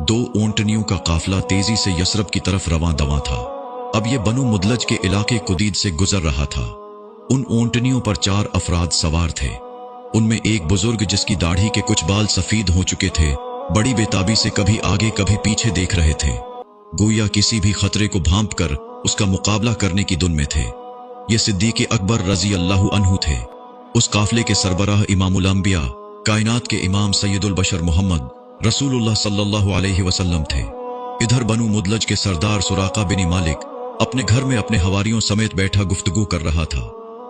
2 ऊंटनियों का काफिला तेजी से यसरब की तरफ रवां दवां था। अब ये बनु मुदलज के इलाके कुदीद से गुजर रहा था। उन ऊंटनियों पर 4 अफराद सवार थे। उनमें एक बुजुर्ग जिसकी दाढ़ी के कुछ बाल सफेद हो चुके थे, बड़ी बेताबी से कभी आगे कभी पीछे देख रहे थे, गोया किसी भी खतरे को भांप कर उसका मुकाबला करने की धुन में थे। ये सिद्दीक़ अकबर रजी अल्लाहु अन्हु थे। उस काफिले के सरबराह इमामुल अंबिया, कायनात के इमाम सैयदुल बशर मोहम्मद रसूलुल्लाह सल्लल्लाहु अलैहि वसल्लम थे। इधर बनु मुदलज के सरदार सुराका बिन मालिक अपने घर में अपने हवारियों समेत बैठा गुफ्तगू कर रहा था।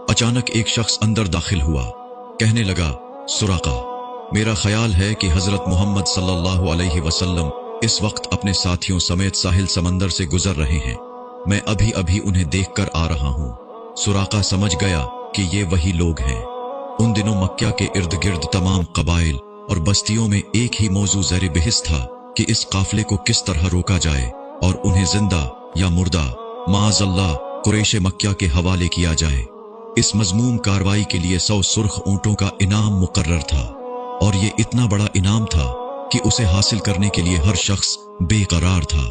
अचानक एक शख्स अंदर दाखिल हुआ, कहने लगा, सुराका, मेरा ख्याल है कि हजरत मोहम्मद सल्लल्लाहु अलैहि वसल्लम इस वक्त अपने साथियों समेत साहिल समंदर से गुजर रहे हैं। मैं अभी अभी उन्हें देखकर आ रहा हूं। सुराका समझ गया कि ये वही लोग हैं। उन दिनों मक्का के इर्द गिर्द तमाम कबाइल और बस्तियों में एक ही मौजू ज़ेर बहस था कि इस काफिले को किस तरह रोका जाए और उन्हें जिंदा या मुर्दा माअज़ल्लाह कुरैश मक्का के हवाले किया जाए। इस मजमूम कार्रवाई के लिए 100 सुर्ख ऊंटों का इनाम मुकर्रर था, और ये इतना बड़ा इनाम था कि उसे हासिल करने के लिए हर शख्स बेकरार था।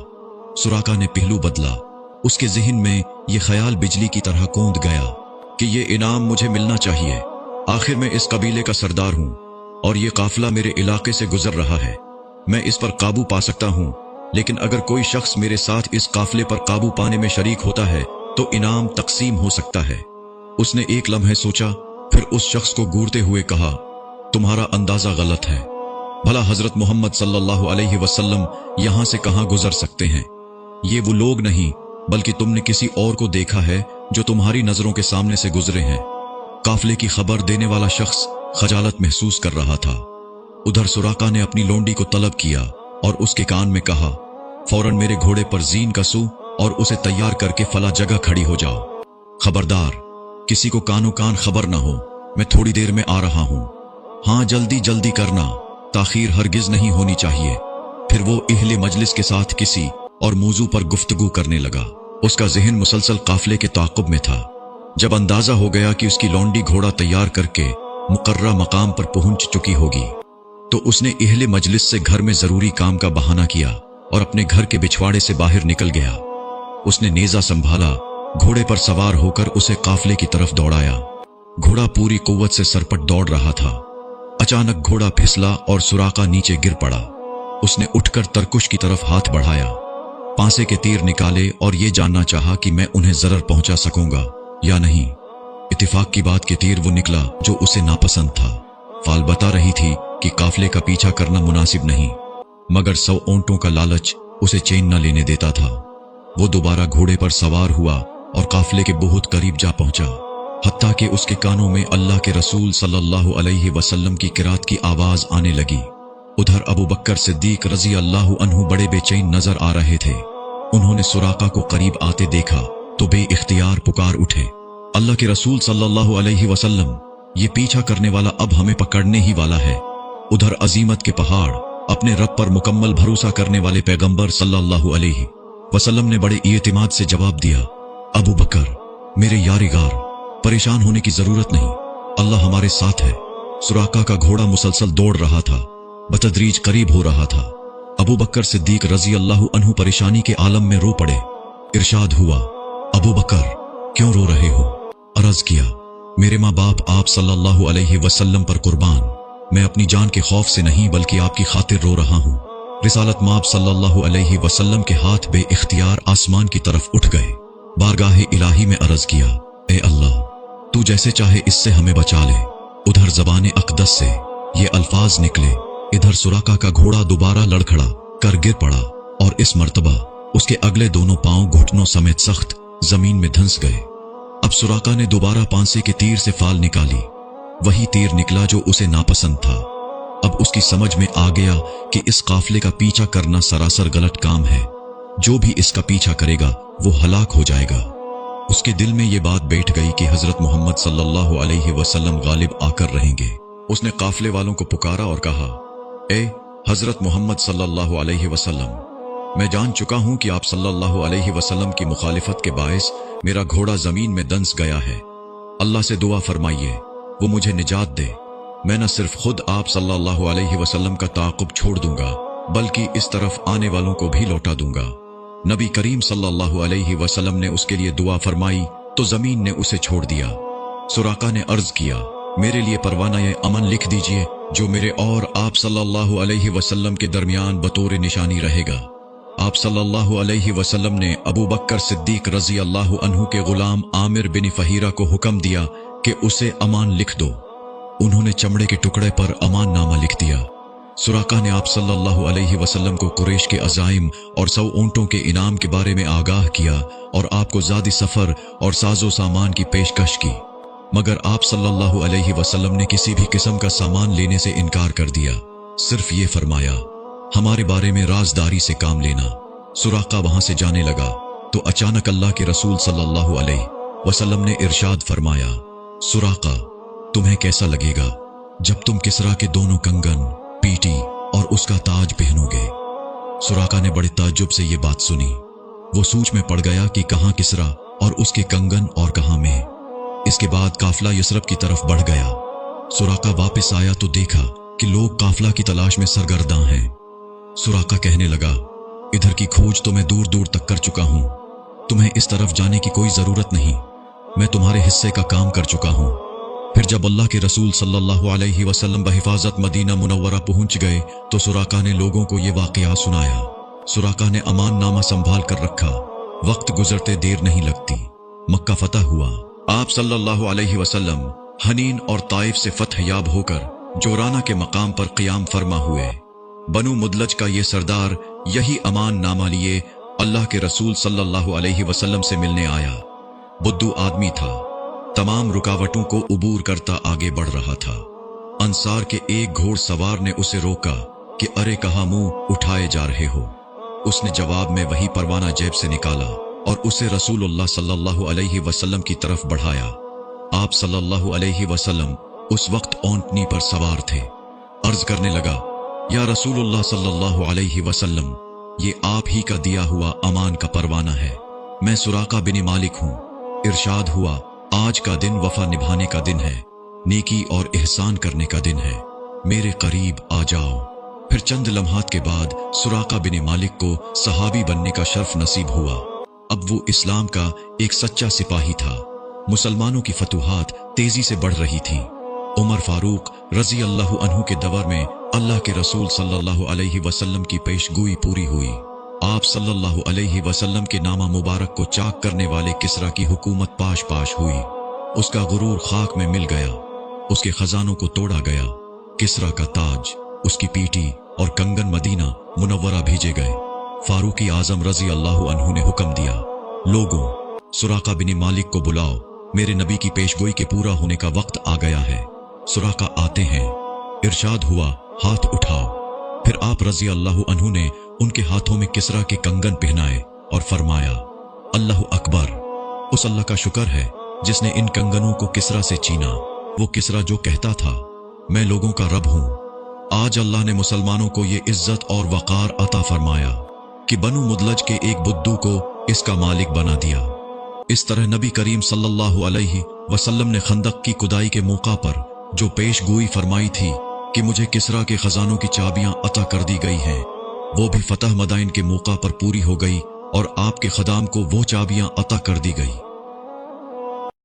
सुराका ने पहलू बदला। उसके ज़हन में यह ख्याल बिजली की तरह कौंध गया कि ये इनाम मुझे मिलना चाहिए। आखिर मैं इस कबीले का सरदार हूं और ये काफिला मेरे इलाके से गुजर रहा है। मैं इस पर काबू पा सकता हूं, लेकिन अगर कोई शख्स मेरे साथ इस काफिले पर काबू पाने में शरीक होता है तो इनाम तकसीम हो सकता है। उसने एक लम्हे सोचा, फिर उस शख्स को घूरते हुए कहा, तुम्हारा अंदाजा गलत है। भला हजरत मोहम्मद सल्लल्लाहु अलैहि वसल्लम यहां से कहां गुजर सकते हैं? ये वो लोग नहीं, बल्कि तुमने किसी और को देखा है जो तुम्हारी नजरों के सामने से गुजरे हैं। काफिले की खबर देने वाला शख्स खजालत महसूस कर रहा था। उधर सुराका ने अपनी लोंडी को तलब किया और उसके कान में कहा, फौरन मेरे घोड़े पर जीन कसू और उसे तैयार करके फला जगह खड़ी हो जाओ। खबरदार, किसी को कानो कान खबर ना हो, मैं थोड़ी देर में आ रहा हूं। हाँ, जल्दी जल्दी करना, ताखीर हरगिज नहीं होनी चाहिए। फिर वो अहले मजलिस के साथ किसी और मौजू पर गुफ्तगू करने लगा। उसका ज़हन मुसलसल काफिले के ताक़ुब में था। जब अंदाजा हो गया कि उसकी लौंडी घोड़ा तैयार करके मुकर्रा मकाम पर पहुंच चुकी होगी, तो उसने अहले मजलिस से घर में जरूरी काम का बहाना किया और अपने घर के बिछवाड़े से बाहर निकल गया। उसने नेजा संभाला, घोड़े पर सवार होकर उसे काफिले की तरफ दौड़ाया। घोड़ा पूरी कुव्वत से सरपट दौड़ रहा था। अचानक घोड़ा फिसला और सुराका नीचे गिर पड़ा। उसने उठकर तरकुश की तरफ हाथ बढ़ाया, पांसे के तीर निकाले और ये जानना चाहा कि मैं उन्हें जरर पहुंचा सकूंगा या नहीं। इत्तेफाक की बात के तीर वो निकला जो उसे नापसंद था। फाल बता रही थी कि काफिले का पीछा करना मुनासिब नहीं, मगर 100 ऊंटों का लालच उसे चैन न लेने देता था। वो दोबारा घोड़े पर सवार हुआ और काफिले के बहुत करीब जा पहुंचा, हत्ता कि उसके कानों में अल्लाह के रसूल सल्लल्लाहु अलैहि वसल्लम की किरात की आवाज आने लगी। उधर अबू बकर सिद्दीक रजी अल्लाहु अन्हु बड़े बेचैन नजर आ रहे थे। उन्होंने सुराका को करीब आते देखा तो बेइख्तियार पुकार उठे, अल्लाह के रसूल सल्लल्लाहु अलैहि वसल्लम, ये पीछा करने वाला अब हमें पकड़ने ही वाला है। उधर अजीमत के पहाड़ अपने रब पर मुकम्मल भरोसा करने वाले पैगंबर सल्लल्लाहु अलैहि वसल्लम ने बड़े इत्मीनान से जवाब दिया, अबू बकर, मेरे यारिगार, परेशान होने की जरूरत नहीं, अल्लाह हमारे साथ है। सुराका का घोड़ा मुसलसल दौड़ रहा था, बतदरीज करीब हो रहा था। अबू बकर सिद्दीक रजी अल्लाहु अन्हु परेशानी के आलम में रो पड़े। इरशाद हुआ, अबू बकर, क्यों रो रहे हो? अर्ज किया, मेरे माँ बाप आप सल्लल्लाहु अलैहि वसल्लम पर कुर्बान, मैं अपनी जान के खौफ से नहीं बल्कि आपकी खातिर रो रहा हूँ। रिसालत माब सल्लल्लाहु अलैहि वसल्लम के हाथ बे इख्तियार आसमान की तरफ उठ गए। बारगाह इलाही में अर्ज किया, ए अल्लाह, तू जैसे चाहे इससे हमें बचा ले। उधर ज़बान अक़दस से ये अल्फाज निकले। इधर सुराका का घोड़ा दोबारा लड़खड़ा कर गिर पड़ा और इस मर्तबा उसके अगले दोनों पांव घुटनों समेत सख्त जमीन में धंस गए। अब सुराका ने दोबारा पांसे के तीर से फाल निकाली। वही तीर निकला जो उसे नापसंद था। अब उसकी समझ में आ गया कि इस काफिले का पीछा करना सरासर गलत काम है। जो भी इसका पीछा करेगा वो हलाक हो जाएगा। उसके दिल में ये बात बैठ गई कि हजरत मोहम्मद सल्लल्लाहु अलैहि वसल्लम गालिब आकर रहेंगे। उसने काफिले वालों को पुकारा और कहा, ए हजरत मोहम्मद सल्लल्लाहु अलैहि वसल्लम, मैं जान चुका हूं कि आप सल्लल्लाहु अलैहि वसल्लम की मुखालिफत के बायस मेरा घोड़ा जमीन में दंस गया है। अल्लाह से दुआ फरमाइए वो मुझे निजात दे। मैं न सिर्फ खुद आप सल्लल्लाहु अलैहि वसल्लम का ताक़ुब छोड़ दूंगा बल्कि इस तरफ आने वालों को भी लौटा दूंगा। नबी करीम सल्लल्लाहु अलैहि वसल्लम ने उसके लिए दुआ फरमाई तो जमीन ने उसे छोड़ दिया। सुराका ने अर्ज किया, मेरे लिए परवाना ये अमन लिख दीजिए जो मेरे और आप सल्लल्लाहु अलैहि वसल्लम के दरमियान बतौर निशानी रहेगा। आप सल्लल्लाहु अलैहि वसल्लम ने अबू बकर सिद्दीक रजी अल्लाहु अन्हु के गुलाम आमिर बिन फहीरा को हुक्म दिया कि उसे अमान लिख दो। उन्होंने चमड़े के टुकड़े पर अमान नामा लिख दिया। सुराका ने आप सल्लल्लाहु अलैहि वसल्लम को कुरैश के अज़ाइम और 100 ऊंटों के इनाम के बारे में आगाह किया और आपको ज़ादी सफर और साजो सामान की पेशकश की, मगर आप सल्लल्लाहु अलैहि वसल्लम ने किसी भी किस्म का सामान लेने से इनकार कर दिया। सिर्फ ये फरमाया, हमारे बारे में राजदारी से काम लेना। सुराका वहां से जाने लगा तो अचानक अल्लाह के रसूल सल्लल्लाहु अलैहि वसल्लम ने इरशाद फरमाया, सुराका, तुम्हें कैसा लगेगा जब तुम किसरा के दोनों कंगन, पीटी और उसका ताज पहनोगे। सुराका ने बड़े ताज्जुब से ये बात सुनी। वो सोच में पड़ गया कि कहां किसरा और उसके कंगन और कहां मैं। इसके बाद काफिला यसरब की तरफ बढ़ गया। सुराका वापस आया तो देखा कि लोग काफिला की तलाश में सरगर्दां हैं। सुराका कहने लगा, इधर की खोज तो मैं दूर दूर तक कर चुका हूं, तुम्हें इस तरफ जाने की कोई जरूरत नहीं, मैं तुम्हारे हिस्से का काम कर चुका हूं। फिर जब अल्लाह के रसूल सल्लल्लाहु अलैहि वसल्लम बहिफाजत मदीना मुनव्वरा पहुंच गए तो सुराका ने लोगों को ये वाकया सुनाया। सुराका ने अमान नामा संभाल कर रखा। वक्त गुजरते देर नहीं लगती, मक्का फतह हुआ। आप सल्लल्लाहु अलैहि वसल्लम हनीन और ताइफ से फतह याब होकर जोराना के मकाम पर क़ियाम फरमा हुए। बनु मुदलज का ये सरदार यही अमान नामा लिए अल्लाह के रसूल सल्लल्लाहु अलैहि वसल्लम से मिलने आया। बुद्धू आदमी था, तमाम रुकावटों को उबूर करता आगे बढ़ रहा था। अंसार के एक घोड़सवार ने उसे रोका कि अरे कहाँ मुंह उठाए जा रहे हो। उसने जवाब में वही परवाना जेब से निकाला और उसे रसूलुल्लाह सल्लल्लाहु अलैहि वसल्लम की तरफ बढ़ाया। आप सल्लल्लाहु अलैहि वसल्लम उस वक्त ऊंटनी पर सवार थे। अर्ज करने लगा, या रसूलुल्लाह सल्लल्लाहु अलैहि वसल्लम, ये आप ही का दिया हुआ अमान का परवाना है। मैं सुराका बिन मालिक हूँ। इरशाद हुआ, आज का दिन वफा निभाने का दिन है, नेकी और एहसान करने का दिन है, मेरे करीब आ जाओ। फिर चंद लम्हात के बाद सुराका बिन मालिक को सहाबी बनने का शर्फ नसीब हुआ। अब वो इस्लाम का एक सच्चा सिपाही था। मुसलमानों की फतूहात तेजी से बढ़ रही थी। उमर फारूक रजी अल्लाहु अन्हु के दवर में अल्लाह के रसूल सल्लल्लाहु अलैहि वसल्लम की पेशगोई पूरी हुई। आप सल्लल्लाहु अलैहि वसल्लम के नामा मुबारक को चाक करने वाले किसरा की हुकूमत पाश पाश हुई। उसका गुरूर खाक में मिल गया, उसके खजानों को तोड़ा गया। किसरा का ताज, उसकी पीटी और कंगन मदीना मुनव्वरा भेजे गए। फारूकी आजम रजी अल्लाहु अन्हु ने हुक्म दिया, लोगों, सुराका बिन मालिक को बुलाओ, मेरे नबी की पेशगोई के पूरा होने का वक्त आ गया है। सुराका आते हैं। इरशाद हुआ, हाथ उठाओ। फिर आप रजी अल्लाहु अन्हु ने उनके हाथों में किसरा के कंगन पहनाए और फरमाया, अल्लाहु अकबर। उस अल्लाह का शुक्र है जिसने इन कंगनों को किसरा से छीना। वो किसरा जो कहता था, मैं लोगों का रब हूं, आज अल्लाह ने मुसलमानों को ये इज्जत और वकार अता फरमाया कि बनु मुदलज के एक बुद्दू को इसका मालिक बना दिया। इस तरह नबी करीम सल्लल्लाहु अलैहि वसल्लम ने खंदक की खुदाई के मौका पर जो पेशगोई फरमाई थी कि मुझे किसरा के खजानों की चाबियां अता कर दी गई हैं, वो भी फतह मदाइन के मौका पर पूरी हो गई और आपके खदाम को वो चाबियां अता कर दी गई।